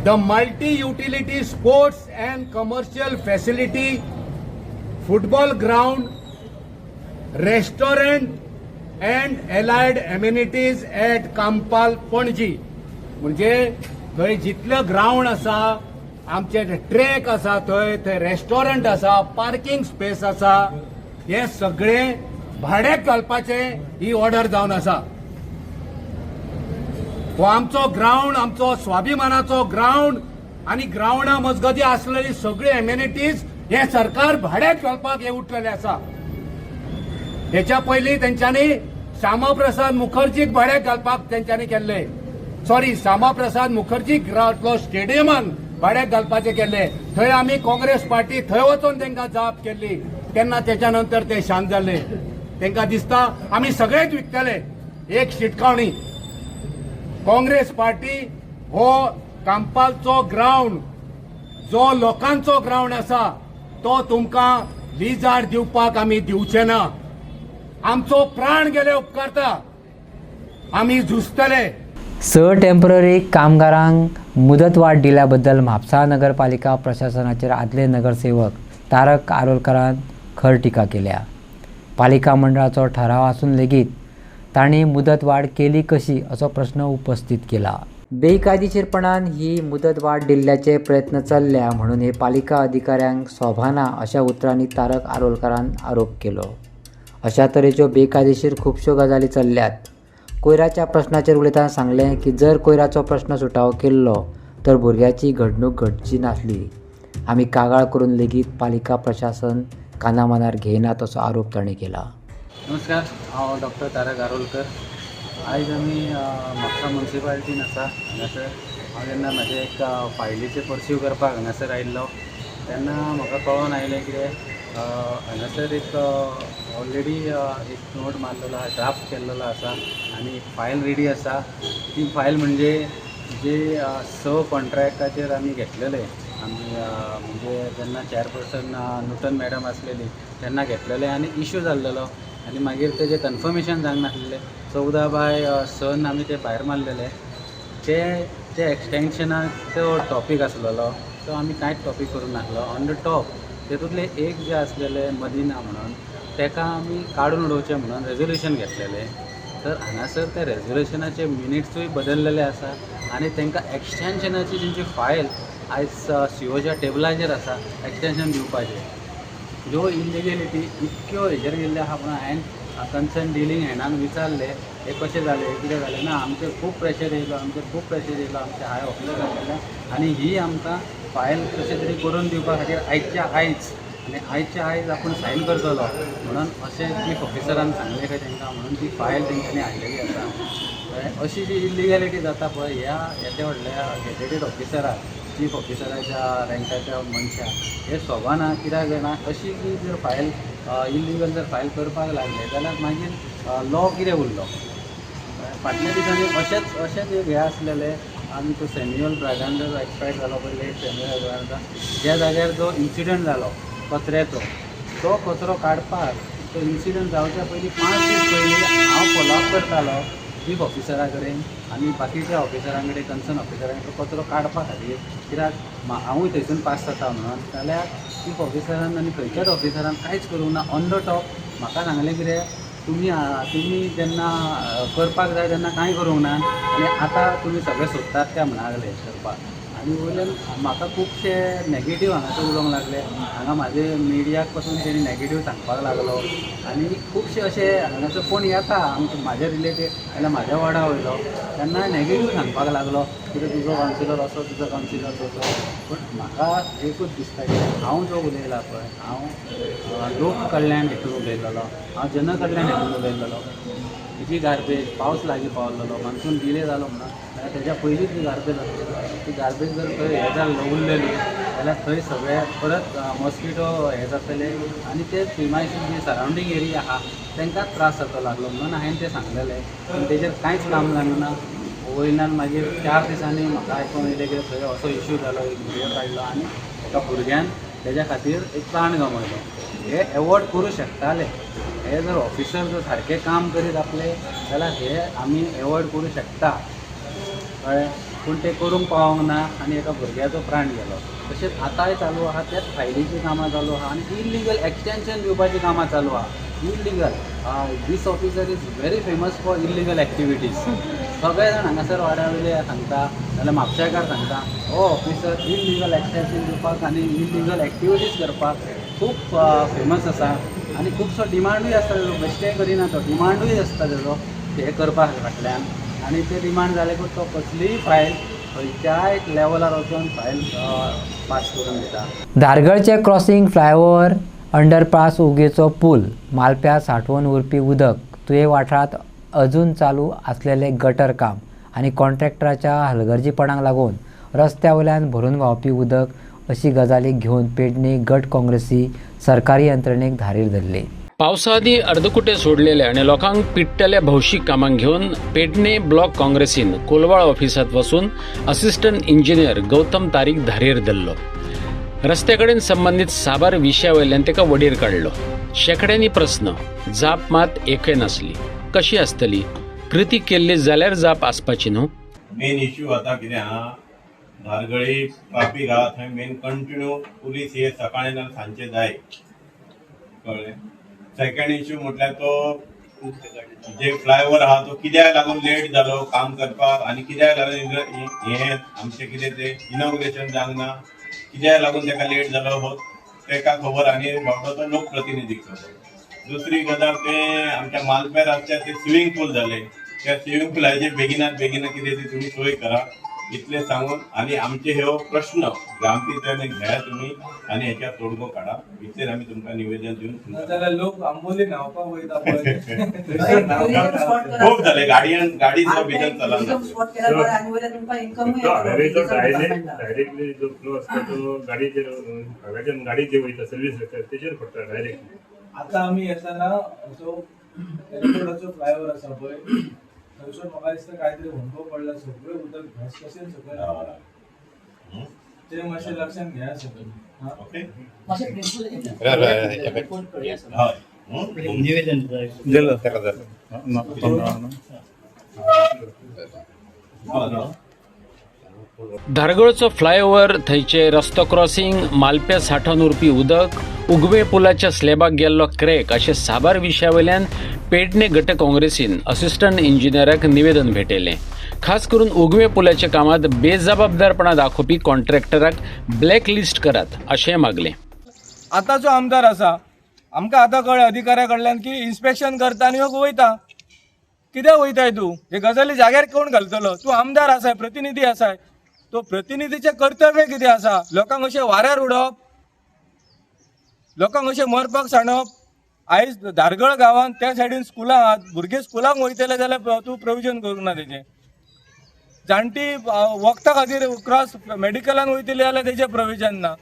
the multi-utility sports and commercial facility, football ground, restaurant and allied amenities at Kampal Panji. म्हणजे थंय जितले ग्राउंड आसा, आमचे ट्रॅक आसा, थंय restaurant आसा, parking space आसा, हे सगळे भाड्याक घालपाचे ही ऑर्डर जावन आसा. हो आमचो ग्राउंड, आमचो स्वाभिमानाचो ग्राउंड आणि ग्राउंडा मजगती असलेली सगळी एम्युनिटीज हे सरकार भाड्याक घालपाक हे उठलेले आसा. हेच्या पयलीं तेंच्यांनी श्यामाप्रसाद मुखर्जीक भाड्याक घालपाक तेंच्यांनी केल्ले. सॉरी, श्यामाप्रसाद मुखर्जीक स्टेडियमान भाड्याक घालपाचें केल्ले. थंय आमी काँग्रेस पार्टी थंय वचून तेंकां जाप केल्ली. तेन्ना तेच्या नंतर ते शांत जाले. तेंकां दिसता आमी सगळेच विकतले. एक शिटकावणी, काँग्रेस पार्टी हो कांपालचो ग्राउंड, जो लोकांचो ग्राउंड आसा, तो तुमकां लिजार दिवपाक आमी दिवचे ना. आमचो प्राण गेले उपकारता, आमी झुजतले. 6 टेम्पररी कामगारांक मुदतवाड दिल्याबद्दल म्हापसा नगरपालिका प्रशासनाचेर आदले नगरसेवक तारक आरोलकरान खर टिका केल्या. पालिका मंडळाचो ठराव आसून लेगीत तांणी मुदतवाड केली कशी असो प्रश्न उपस्थित केला. बेकायदेशीरपणान ही मुदतवाड दिल्ल्याचे प्रयत्न चल्ल्या म्हणून हे पालिका अधिकाऱ्यांक सोबाना अशा उतरांनी तारक आरोलकरान आरोप केलो. अशा तरेच्यो बेकायदेशीर खुबश्यो गजाली चल्ल्यात. कोयराच्या प्रश्नाचेर उलयतना सांगलें की जर कोयराचो प्रश्न सुटावो केल्लो तर भुरग्याची घडणूक घडची नासली. आमी कागाळ करून लेगीत पालिका प्रशासन कानामनार घेयनात असो आरोप ताणें केला. नमस्कार, हांव डॉक्टर तारक आरोलकर. आयज आमी म्हापसा म्युनिसिपालिटीन आसा. हांगासर हांव जेन्ना म्हाजे एक फायलीचे परस्यू करपाक हांगासर आयिल्लो तेन्ना म्हाका कळोन आयलें कितें हांगासर एक ऑलरेडी एक नोट मारलेलो आसा, ड्राफ्ट केल्लो आसा आनी एक फायल रेडी आसा. ती फायल म्हणजे जे 6 कॉन्ट्रॅक्टाचेर आमी घेतलेले, आमी म्हणजे जेन्ना चेअरपर्सन नुटन मॅडम आसलेली तेन्ना घेतलेले आनी इश्यू जाल्लेलो आनी मागीर तेजें कन्फर्मेशन जावंक नासलेलें. 14/6 आमी ते भायर मारलेले. ते एक्सटेन्शनाचो टॉपीक आसलेलो, तो आमी कांयच टॉपीक करूंक नासलो. ऑन द टॉप तेतूंतले एक जे आसलेले मदिना म्हणून तेका आमी काडून उडोवचें म्हणून रेजोल्युशन घेतलेलें. तर हांगासर ते रेजोल्युशनाचे मिनिट्सूय बदललेले आसा आनी तांकां एक्सटेन्शनाची जेंची फायल आयज सीओच्या टेबलाचेर आसा एक्सटेन्शन दिवपाचें. ज्यो इलिगेलिटी इतक्यो हेजेर गेल्ले आहा म्हणून हांवें कन्सर्न डिलींग हँडान विचारले हे कशें जालें, कितें जालें. ना, आमचेर खूब प्रेशर येयलो, आमचे हाय ऑफिसर आसलेले आनी ही आमकां फायल कशें तरी करून दिवपा खातीर आयच्या आयज आपूण सायन करतलो म्हणून अशें चीफ ऑफिसरान सांगलें काय तांकां. म्हणून ती फायल तेंच्यांनी हाडलेली आसा. अशी जी इलिगॅलिटी जाता पळय ह्या येद्या व्हडल्या गॅजेटेड ऑफिसराक, चीफ ऑफिसराच्या रँकाच्या मनशाक हे सोबाना. कित्याक जाणा, अशी जी जर फायल इलिगल जर फायल करपाक लागले जाल्यार मागीर लॉ कितें उरलो. फाटल्या दिसांनी अशेंच एक हें आसलेलें आमचो सॅम्युअल ब्रागांचो जो एक्सपायर जालो पळय, लेट सॅम्युअल ब्रागांचा, ज्या जाग्यार जो इन्सिडंट जालो कचऱ्याचो, तो कचरो काडपाक तो इन्सिडंट जावच्या पयलीं 5 दीस पयलीं हांव फॉलोअप करतालो चीफ ऑफिसरा कडेन आनी बाकीच्या ऑफिसरां कडेन, कन्सर्न ऑफिसरांक तो कचरो काडपा खातीर. कित्याक हांवूय थंयसून पास जाता म्हणून. जाल्यार चीफ ऑफिसरान आनी खंयच्याच ऑफिसरान कांयच करूंक ना. ऑन द टॉप म्हाका सांगलें कितें, तुमी जेन्ना करपाक जाय तेन्ना कांय करूंक ना आनी आतां तुमी सगळें सोदतात त्या म्हणा लागले करपाक. आनी वयल्यान म्हाका खुबशे नॅगेटीव हांगासर उलोवंक लागले. हांगा म्हाजे मिडियाक पासून तेणी नॅगेटीव सांगपाक लागलो आनी खुबशे अशे हांगासर कोण येता म्हाजे रिलेटेड जाल्यार म्हाज्या वाडा वयलो तेन्ना नॅगेटीव सांगपाक लागलो, कितें तुजो कावन्सिलर असो, तुजो कावन्सिलर तसो. पूण म्हाका एकूच दिसता की हांव जो उलयला पळय, हांव लोक कडल्यान हेतून उलयतलो, हांव जन कडल्यान हेतून उलयतलो. जी गार्बेज पावस लागीं पावलेलो, मान्सून डिले जालो म्हणून, जाल्यार तेज्या पयलींच जी गार्बेज आसलेली ती गार्बेज जर थंय हें जाल्लो उरलेली जाल्यार थंय सगळे परत मॉस्किटो हें जातले आनी ते प्रिमायसीस जी सरावंडींग एरिया आहा तांकांच त्रास जावपाक लागलो म्हणून हांवें तें सांगलेलें. पूण तेजेर कांयच काम जालें ना. वयल्यान मागीर 4 दिसांनी म्हाका आयकून येयलें की थंय असो इश्यू जालो, एक व्हिडियो काडलो आनी एका भुरग्यान तेज्या खातीर एक प्राण गमयलो. हे एवॉर्ड करूं शकताले. हे जर ऑफिसर जर सारकें काम करीत आपले जाल्यार हे आमी एवॉर्ड करूं शकता कळ्ळें. पूण ते करूंक पावोंक ना आनी एका भुरग्याचो प्राण गेलो. तशेंच आतांय चालू आहा, त्याच फायलीची कामां चालू आहा आनी इलिगल एक्सटेन्शन दिवपाची कामां चालू आहा. Illegal this officer is very famous for illegal activities. सगळे जाण हांगासर वाड्या वयले सांगता जाल्यार म्हापशेकार सांगता हो ऑफिसर इलिगल एक्सटेन्शन दिवपाक आनी इलिगल एक्टिविटीज करपाक खूब फेमस आसा आनी खुबसो डिमांडूय आसता तेजो. बेश्टें करिना तो, डिमांडूय आसता तेजो हे करपा फाटल्यान. आनी ते रिमांड जाले की तो कसलीय फायल खंयच्याय लेवलार वचून फायल पास करून दिता. धारगळचे क्रॉसिंग फ्लायओव्हर अंडरपास उगेचो पूल मालप्या साठवून उरपी उदक तुये वाठारांत अजून चालू असलेले गटर काम आणि कॉन्ट्रॅक्टराच्या हलगर्जीपणाक लागून रस्त्या वयल्यान भरून व्हांवपी उदक अशी गजाली घेवन पेडणे गट काँग्रेसी सरकारी यंत्रणेक धारीर धरली. पावसाआधी अर्दकुटे सोडलेले आणि लोकांक पिडटल्या भौशीक कामांक घेऊन पेडणे ब्लॉक काँग्रेसीन कोलवाळ ऑफिसात वचून असिस्टंट इंजिनियर गौतम तारीक धारेर धरलो. रस्त्याकडेन संबंधित साबार विशयावयल्यान ताका वडीर काडलो. शेकड्यांनी प्रस्न, जाप मात एकय नासली. कशी आसतली? कृती केल्ली जाल्यार जाप आसपाची न्हू. मेन इश्यू आता कितें आहा, धारगळी पापी गांव थंय मेन कंटिन्यू पुलीस हे सकाळी ना सांजचे जाय कळ्ळें. सेकंड इश्यू म्हटल्यार तो जे फ्लायओव्हर आहा तो कित्याक लागून लेट जालो काम करपाक आनी कित्याक लागून हे आमचे कितें ते इनॉग्रेशन जावंक ना, कित्याक लागून ताका लेट जालो हो ताका खबर आनी बाबा तो लोकप्रतिनिधीक खबर. दुसरी गजाल ते आमच्या मालपेर रस्त्यार ते स्विमींग पूल जाले, त्या स्विमींग पुलाचेर बेगिनात बेगीना कितें ती तुमी सोय करा इतले सांगून आनी आमचे हे प्रश्न ग्रामपंचायतीक घ्या तुमी आनी हेच्या तोडगो काडा इतलेर आमी तुमकां निवेदन दिवन लोक आंबोली न्हांवपाक वयता खूब जाले गाडी भितर चलना. डायरेक्टली जो फ्लो असता तो गाडीचेर हांगाच्यान गाडी जे वयता सर्वीस तेजेर पडटा डायरेक्ट. आता आमी येताना जो एअरपोर्टाचो फ्लायओव्हर आसा पळय थंयसून म्हाका दिसता कांयतरी हुंडको पडला, सगळें उदक घसघशीन सकयल ते मातशें लक्षांत घेया सकयल. धारगळचो फ्लायओव्हर, थंयचे रस्तो क्रॉसिंग, मालप्या साठोवन उरपी उदक, उगवे पुलाच्या स्लॅबाक गेल्लो क्रॅक अशे साबार विशयावयल्यान पेडणे गट काँग्रेसीन असिस्टंट इंजिनियराक निवेदन भेटयलें. खास करून उगवे पुलाच्या कामात बेजबाबदारपणा दाखोवपी कॉन्ट्रॅक्टराक ब्लॅक लिस्ट करात अशें मागलें. आतांचो आमदार आसा, आमकां आतां कळ्ळें अधिकाऱ्या कडल्यान की इन्स्पेक्शन करता आनी हो वयता. कित्याक वयताय तूं? हे गजाली जाग्यार कोण घालतलो? तूं आमदार आसाय, प्रतिनिधी आसाय, तो प्रतिनिधीचें कर्तव्य कितें आसा? लोकांक अशें वाऱ्यार उडोवप, लोकांक अशें मरपाक सांडप. आयज धारगळ गांवांत त्या सायडीन स्कुलां आहात, भुरगे स्कुलाक वयतले जाल्यार तूं प्रोविजन करूंक ना तेजें. जाणटी वखदा खातीर क्रॉस मेडिकलान वयतली जाल्यार तेजें प्रोविजन ना.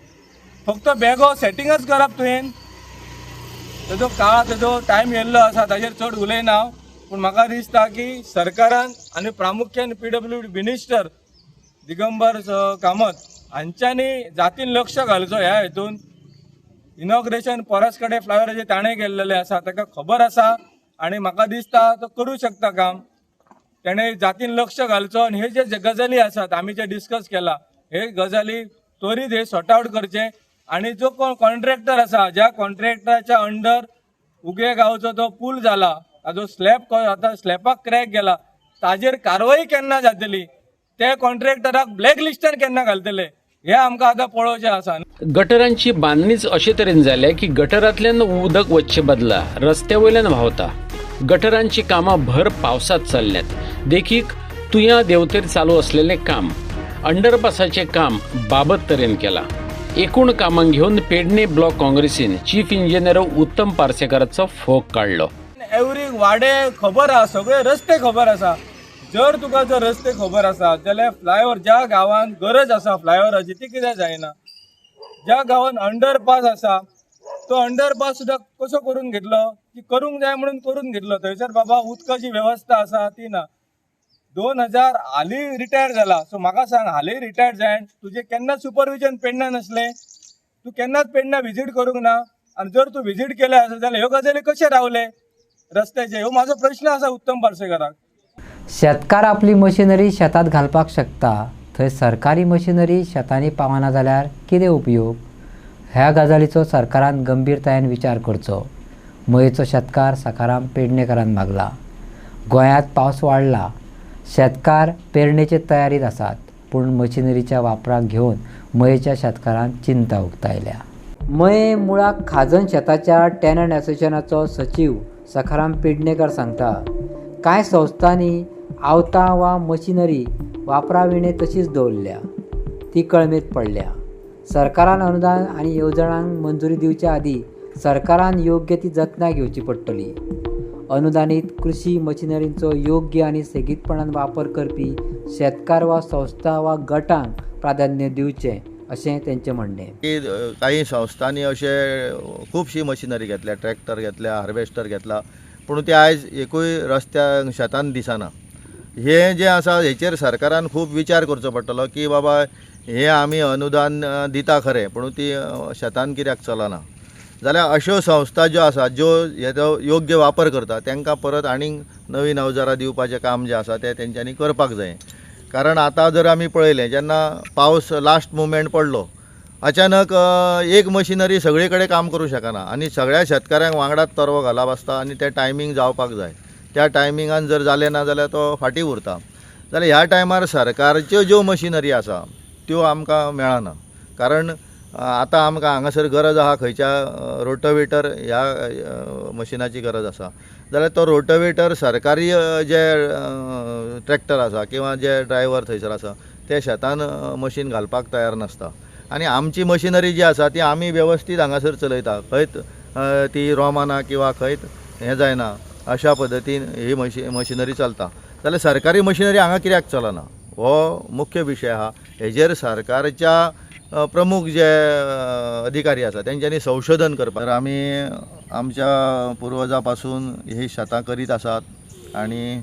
फक्त बेगो सेटिंगच करप तुवें. तेजो काळ तेजो टायम येयल्लो आसा, ताजेर चड उलयना. पूण म्हाका दिसता की सरकारान आनी प्रामुख्यान PWD मिनिस्टर दिगंबर कामत हांच्यांनी जातीन लक्ष घालचो ह्या हेतून. इनॉग्रेशन परस कडेन फ्लायओव्हराचेर ताणें गेल्लेलें आसा, ताका खबर आसा आनी म्हाका दिसता तो करूं शकता काम. तेणें जातीन लक्ष घालचो आनी हे जे गजाली आसात आमी जे डिस्कस केला हे गजाली त्वरीत हे सॉर्ट आउट करचे. आनी जो कोण कॉन्ट्रॅक्टर आसा, ज्या कॉन्ट्रॅक्टराच्या अंडर उगवे गांवचो तो पूल जाला, ताजो स्लॅब आतां स्लॅबाक क्रॅक गेला, ताजेर कारवाई केन्ना जातली, त्या कॉन्ट्रॅक्टराक ब्लॅक लिस्टार केन्ना घालतले हे आमकां आतां पळोवचें आसा. गटरांची बांदणीच अशे तरेन जाल्या की गटरांतल्यान उदक वचचे बदला रस्त्या वयल्यान व्हांवता. गटरांची कामां भर पावसात चल्ल्यात. देखीक तुया देंवतेर चालू असलेलें काम, अंडरपासाचें काम बाबत तरेन केलां. एकूण कामांक घेवन पेडणे ब्लॉक काँग्रेसीन चीफ इंजिनियर उत्तम पार्सेकराचो फोग काडलो. एवरी वाडे खबर आसा, सगळे रस्ते खबर आसा. जर तुका जर रस्ते खबर आसा जाल्यार फ्लायओव्हर ज्या गांवांत गरज आसा फ्लायओव्हराची ती कित्याक जायना? ज्या गांवांत अंडरपास आसा तो अंडरपास सुद्दां कसो करून घेतलो की करूंक जाय म्हणून करून घेतलो. थंयसर बाबा उदकाची वेवस्था आसा ती ना. 2000 हालीं रिटायर जाला. सो म्हाका सांग, हालीं रिटायर जायन तुजें केन्ना सुपरविजन पेडण्या नसलें? तूं केन्नाच पेडण्या विजीट करूंक ना. आनी जर तूं विजीट केलें आसा जाल्यार ह्यो गजाली कशे रावले रस्त्याचे? ह्यो म्हाजो प्रश्न आसा उत्तम पार्सेकराक. शेतकार आपली मशिनरी शेतात घालपाक शकता, थंय सरकारी मशिनरी शेतांनी पावना जाल्यार कितें उपयोग? ह्या गजालीचो सरकारान गंभीरतायेन विचार करचो. मयेचो शेतकार सकाराम पेडणेकरान मागला. गोंयांत पावस वाडला, शेतकार पेरणेचे तयारीत आसात, पूण मशिनरीच्या वापराक घेवन मयेच्या शेतकारांक चिंता उक्तायल्या. मये मुळाक खाजन शेताच्या टेनंट असोसिएशनाचो सचिव सखाराम पेडणेकर सांगता, कांय संस्थांनी आवता वा मशिनरी वापराविणे तशीच दवरल्या, ती कळमेत पडल्या. सरकारान अनुदान आनी येवजणांक मंजुरी दिवच्या आदी सरकारान योग्य ती जतनाय घेवची पडटली. अनुदानीत कृषी मशिनरींचो योग्य आनी सेगीतपणान वापर करपी शेतकार वा संस्था वा गटांक प्राधान्य दिवचें अशें तेंचें म्हणणें. की काही संस्थांनी अशे खुबशी मशिनरी घेतल्या, ट्रॅक्टर घेतल्या, हार्वेस्टर घेतला, पूण ते आयज एकूय रस्त्याक शेतान दिसना. हे जे आसा हेचेर सरकारान खूब विचार करचो पडटलो की बाबा हे आमी अनुदान दिता खरें, पूण ती शेतान कित्याक चलना. जाल्यार अश्यो संस्था ज्यो आसा ज्यो हेचो योग्य वापर करता तांकां परत आनीक नवीन अवजारां दिवपाचें काम जें आसा तें तेंच्यांनी करपाक जाय. कारण आतां जर आमी पळयलें जेन्ना पावस लास्ट मुमेंट पडलो, अचानक एक मशिनरी सगळे कडेन काम करूं शकना आनी सगळ्या शेतकाऱ्यांक वांगडाच तरवो घालप आसता आनी तें टायमींग जावपाक जाय. त्या टायमिंगान जर जालें ना जाल्यार तो फाटीं उरता. जाल्यार ह्या टायमार सरकारच्यो ज्यो मशिनरी आसा त्यो आमकां मेळना. कारण आतां आमकां हांगासर गरज आहा खंयच्या रोटोवेटर ह्या मशिनाची गरज आसा, जाल्यार तो रोटोवेटर सरकारी जे ट्रॅक्टर आसा किंवा जे ड्रायव्हर थंयसर आसा ते शेतान मशीन घालपाक तयार नासता. आनी आमची मशिनरी जी आसा ती आमी वेवस्थीत हांगासर चलयता, खंयत ती रोमाना किंवा खंयत हें जायना अशा पद्दतीन ही मशिनरी चलता. जाल्यार सरकारी मशिनरी हांगा कित्याक चलना हो मुख्य विशय आहा. हेजेर सरकारच्या प्रमुख जे अधिकारी आसा तेंच्यांनी संशोधन करपाक. तर आमी आमच्या पुर्वजां पासून ही शेतां करीत आसात आनी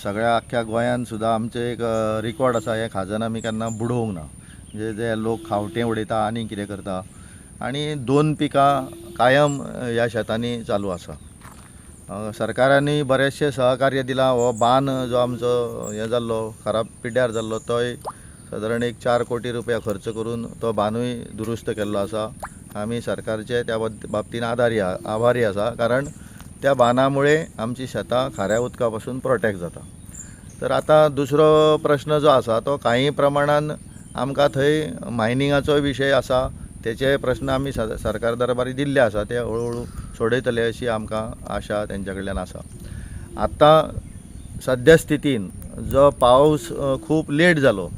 सगळ्या आख्ख्या गोंयांत सुद्दां आमचें एक रिकॉर्ड आसा. हें खाजन आमी केन्ना बुडोवंक ना. जे लोक खावटें उडयता आनी कितें करता आनी 2 पिकां कायम ह्या शेतांनी चालू आसा. सरकारांनी बरेचशे सहकार्य दिलां. हो बांद जो आमचो हें जाल्लो खराब पिड्ड्यार जाल्लो तोय सादारण एक 4 कोटी रुपया खर्च करून तो बांदूय दुरुस्त केल्लो आसा. आमी सरकारचे त्या बाबतीन आभारी आसा, कारण त्या बांदामुळे आमची शेतां खाऱ्या उदका पासून प्रोटेक्ट जाता. तर आतां दुसरो प्रश्न जो आसा तो काही प्रमाणान आमकां थंय मायनिंगाचो विशय आसा. तेचे प्रश्न आमी सरकार दरबारी दिल्ले आसा, ते हळू सोडयतले अशी आमकां आशा तेंच्या कडल्यान आसा. आतां सद्या स्थितीन जो पावस खूब लेट जालो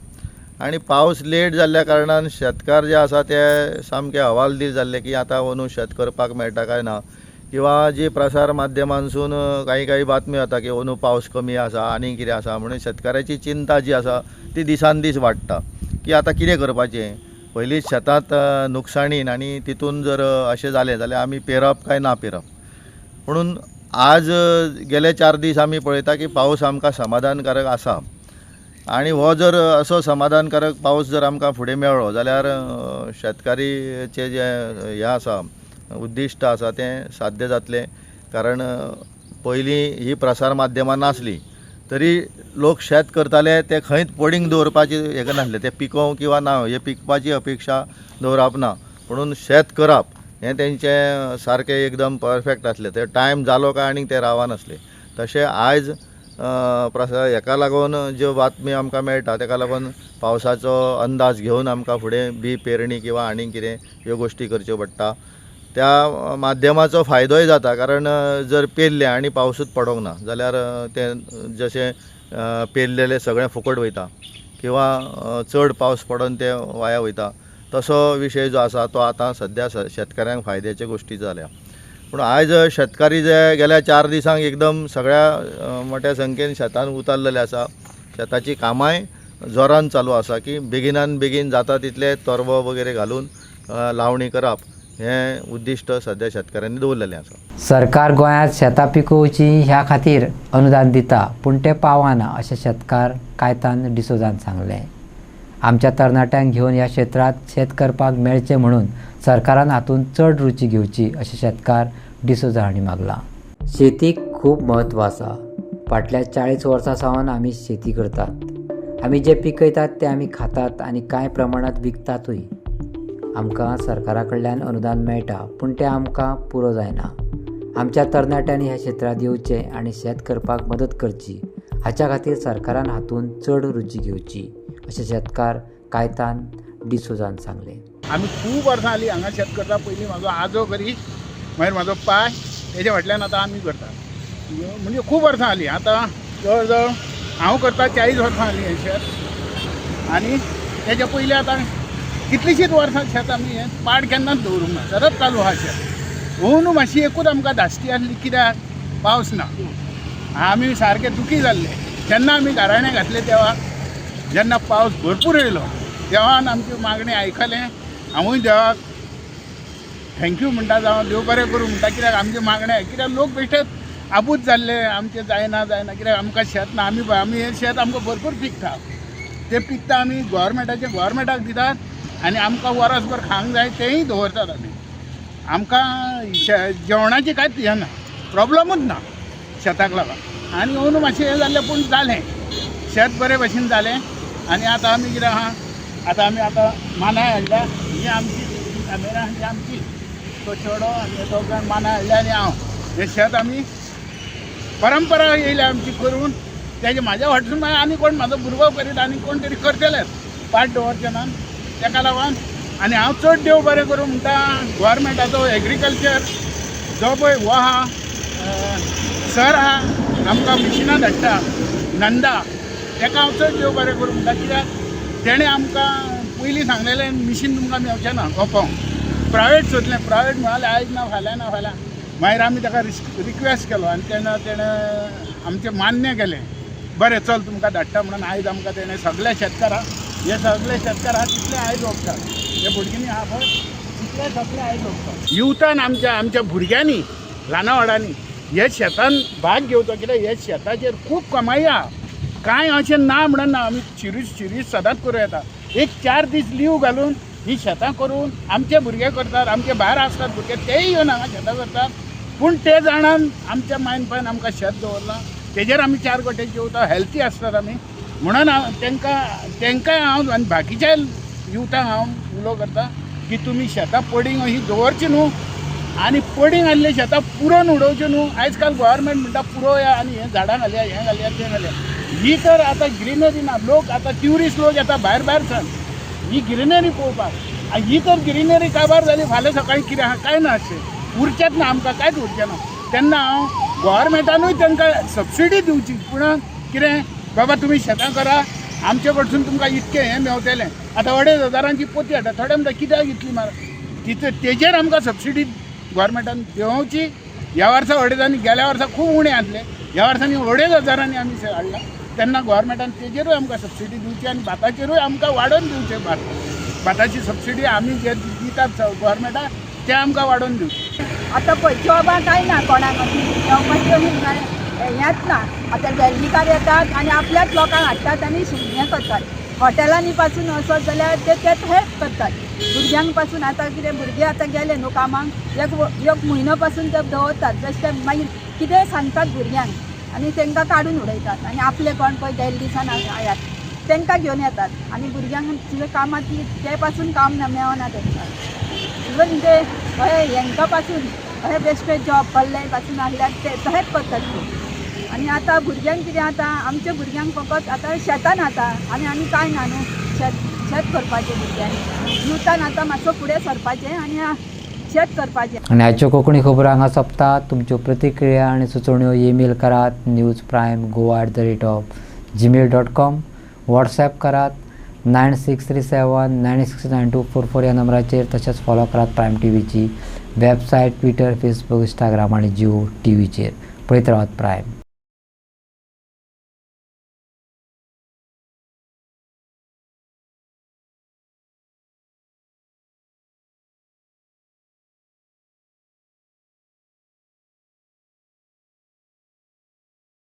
आनी पावस लेट जाल्ल्या कारणान शेतकार जे आसा ते सामके हवालदील जाल्ले की आतां अंदू शेत करपाक मेळटा काय ना, किंवा जी प्रसार माध्यमांसून काही बातम्यो येता की अंदू पावस कमी आसा आनी कितें आसा म्हणून शेतकाराची चिंता जी आसा ती दिसान दीस वाडटा की आतां कितें करपाचें. पयलींच शेतांत नुकसाणीन आनी तितून जर अशें जालें जाल्यार आमी पेरप काय ना पेरप. म्हणून आज गेले 4 दीस आमी पळयता की पावस आमकां समाधानकारक आसा. आनी हो जर असो समाधानकारक पावस जर आमकां फुडें मेळ्ळो जाल्यार शेतकारीचे जे हें आसा उद्दिश्ट आसा तें साध्य जातलें. कारण पयलीं ही प्रसार माध्यमां नासली तरी लोक शेत करताले ते खंयत पडींग दवरपाची हें नासलें, ते पिकोवं किंवा ना हे पिकपाची अपेक्षा दवरप ना, म्हणून शेत करप हें तेंचें सारकें एकदम परफेक्ट आसलें. ते टायम जालो काय आनीक ते रावनासले. तशें आयज हेका लागून ज्यो बातमी आमकां मेळटा तेका लागून पावसाचो अंदाज घेवन आमकां फुडें बी पेरणी किंवा आनीक कितें ह्यो गोश्टी करच्यो पडटा. त्या माध्यमाचो फायदोय जाता, कारण जर पेरलें आनी पावसूच पडोंक ना जाल्यार तें जशें पेरलेलें सगळें फुकट वयता किंवा चड पावस पडोन तें वाया वयता. तसो विशय जो आसा तो आतां सद्या शेतकाऱ्यांक फायद्याचे गोश्टी जाल्या. पूण आयज शेतकारी जे गेल्या 4 दिसांक एकदम सगळ्या मोठ्या संख्येन शेतान उतरलेले आसा. शेताची कामांय जोरान चालू आसा की बेगिनान बेगीन जाता तितले तरवो वगैरे घालून लावणी करप हें उद्दिश्ट सद्या शेतकाऱ्यांनी दवरलेलें आसा. सरकार गोंयांत शेतां पिकोवची ह्या खातीर अनुदान दिता, पूण तें पावना अशें शेतकार कायतान डिसोजान सांगलें. आमच्या तरणाट्यांक घेवन ह्या क्षेत्रांत शेत करपाक मेळचें म्हणून सरकारान हातूंत चड रुची घेवची अशें शेतकार डिसोजा हांणी मागलां. शेतीक खूब म्हत्व आसा. फाटल्या 40 वर्सां सावन आमी शेती करतात. आमी जे पिकयतात ते आमी खातात आनी कांय प्रमाणांत विकतातूय. आमकां सरकारा कडल्यान अनुदान मेळटा, पूण तें आमकां पुरो जायना. आमच्या तरणाट्यांनी ह्या क्षेत्रांत येवचें आनी शेत करपाक मदत करची. हाच्या खातीर सरकारान हातूंत चड रुची घेवची अशें शेतकार कायतान डिसोजान सांगलें. आमी खूब वर्सां जालीं हांगा शेत करता. पयलीं म्हाजो आजो करी, मागीर म्हाजो पाय, तेजे फाटल्यान आतां आमी करता. म्हणजे खूब वर्सां जालीं. आतां जवळ जवळ हांव करता 40 वर्सां जालीं हें शेत आनी तेच्या पयलीं आतां कितलींशींच वर्सां शेत आमी हें पाड केन्नाच दवरूंक ना, सतत चालू आहा शेत. होऊन मातशी एकूच आमकां धास्ती आसली, कित्याक पावस ना. आमी सारके दुखी जाल्ले. जेन्ना आमी घराणे घातले तेव्हा जेन्ना पावस भरपूर येयलो देवान आमची मागणी आयकलें. हांवूय देवाक थँक्यू म्हणटा, जावं देव बरें करूं म्हणटा, कित्याक आमची मागणी कित्याक लोक बेश्टेच आबूज जाल्ले आमचें जायना कित्याक आमकां शेत ना. आमी हें शेत आमकां भरपूर पिकता, तें पिकता आमी गोवोरमेंटाक दितात आनी आमकां वरसभर खावंक जाय तेंय दवरतात आमी. आमकां जेवणाची कांयच हें ना, प्रॉब्लमूच ना शेताक लागून. आनी अंदू मातशें हें जाल्लें पूण जालें, शेत बरे भशेन जालें. आनी आतां आमी कितें आहा, आतां आमी मानाय हाडल्या. ही आमची कॅमेरा ही आमची, तो चेडो आनी हे दोग जाण मानाय हाडल्या आनी हांव. हें शेत आमी परंपरा येयल्या आमची करून, तेजे म्हाज्या फाटसून मागीर आनी कोण म्हाजो भुरगो करीत आनी कोण तरी करतलेच पाट दवरचे ना. तेका लागून आनी हांव चड देव बरें करूं म्हणटा, गोवोरमेंटाचो एग्रीकल्चर जो पळय हो आहा सर आहा आमकां मिशिनां धाडटा नंदा, तेका हांव चड देव बरें करूं म्हणटा. कित्याक तेणें आमकां पयलीं सांगलेलें मिशीन तुमकां मेळचें ना ओपोवंक. प्रायवेट सोदलें, प्रायवेट मेळालें आयज ना फाल्यां ना फाल्यां. मागीर आमी ताका रिक्वेस्ट केलो आनी तेणें आमचें मान्य केलें. बरें चल तुमकां धाडटा म्हणून आयज आमकां तेणें सगळ्या शेतकाराक, हे सगळे शेतकार तितले आयज ओंपतात, हे भुरगींनी आहा पळय तितले सगळे आयज ओंपतात. युथान आमच्या भुरग्यांनी ल्हाना व्हडांनी हे शेतान भाग घेवचो, कित्याक हे शेताचेर खूब कमाई आहा. कांय अशें ना म्हणून ना, आमी शिरीश सदांच करूं येता. एक 4 दीस लीव घालून ही शेतां करून आमचे भुरगे करतात, आमचे भायर आसतात भुरगे तेय येवन हांगा शेतां करतात. पूण ते जाणान आमच्या मायन पायन आमकां शेत दवरलां, तेजेर आमी 4 गोटे जेवता, हेल्थी आसतात आमी. म्हणून तेंकांय हांव आनी बाकीच्या युथांक हांव उलो करता की तुमी शेतां पडींग अशी दवरची न्हू आनी पडींग आसले शेतां पुरोन उडोवची न्हू. आयज काल गोवोरमेंट म्हणटा पुरोया आनी हें झाडां घालया, हें घालया, तें घालया. ही तर आतां ग्रिनरी ना. लोक आतां ट्युरिस्ट लोक येता भायर सान ही ग्रिनरी पळोवपाक. ही तर ग्रिनरी काबार जाली, फाल्यां सकाळीं कितें आहा कांय ना अशें उरचेंच ना, आमकां कांयच उरचें ना. तेन्ना हांव गोवोरमेंटानूय तांकां सबसिडी दिवची, पूण कितें बाबा तुमी शेतां करा, आमचे कडसून तुमकां इतकें हें मेवतलें. आतां 2,500 पोती हाडटा, थोडे म्हणटा कित्याक इतली म्हारग. तेजेर आमकां सबसिडी गोवोरमेंटान देंवोवची. ह्या वर्सा 2,500 गेल्या वर्सा खूब उणें आसलें, ह्या वर्सांनी 2,500 आमी हाडला. तेन्ना गोवोरमेंटान तेजेरूय आमकां सबसिडी दिवची आनी भाताचेरूय आमकां वाडोवन दिवचें. भाताची सबसिडी आमी जे दितात गोवोरमेंटाक ते आमकां वाडोवन दिवचे. आतां पळय जॉबां कांय ना कोणाक जेवपाची हेंच ना. आतां गॅल्लीकार येतात आनी आपल्याच लोकांक हाडटात आनी हें करतात. हॉटेलांनी पासून वचत जाल्यार ते हेच करतात. भुरग्यांक पासून आतां कितें भुरगे आतां गेले न्हू कामाक, एक म्हयनो पासून ते दवरतात. जशें मागीर कितेंय सांगतात भुरग्यांक आनी तांकां काडून उडयतात. आनी आपले कोण पळय दिल्लीसान आयात तांकां घेवन येतात आनी भुरग्यांक कामाक ते पासून काम मेळना तांकां. इवन ते हेंकां पासून अशें बेश्टे जॉब पडले पासून आसल्यार ते तशेंच करतात ते. आनी आतां भुरग्यांक कितें आतां आमच्या भुरग्यांक फकत आतां शेतान आतां आनी कांय ना न्हू. शेत करपाचें भुरग्यांक युथान आतां मातसो फुडें सरपाचें आनी शेत करपाचें. आनी आयच्यो कोंकणी खबरो हांगा सोंपतात. तुमच्यो प्रतिक्रिया आनी सुचोवण्यो ईमेल करात newsprime@gmail.com. व्हॉट्सॲप करात 9637969244 ह्या नंबराचेर. तशेंच फॉलो करात प्रायम टीव्हीची वेबसायट, ट्विटर, फेसबूक, इंस्टाग्राम आनी जिओ टीव्हीचेर. पळयत रावात प्रायम.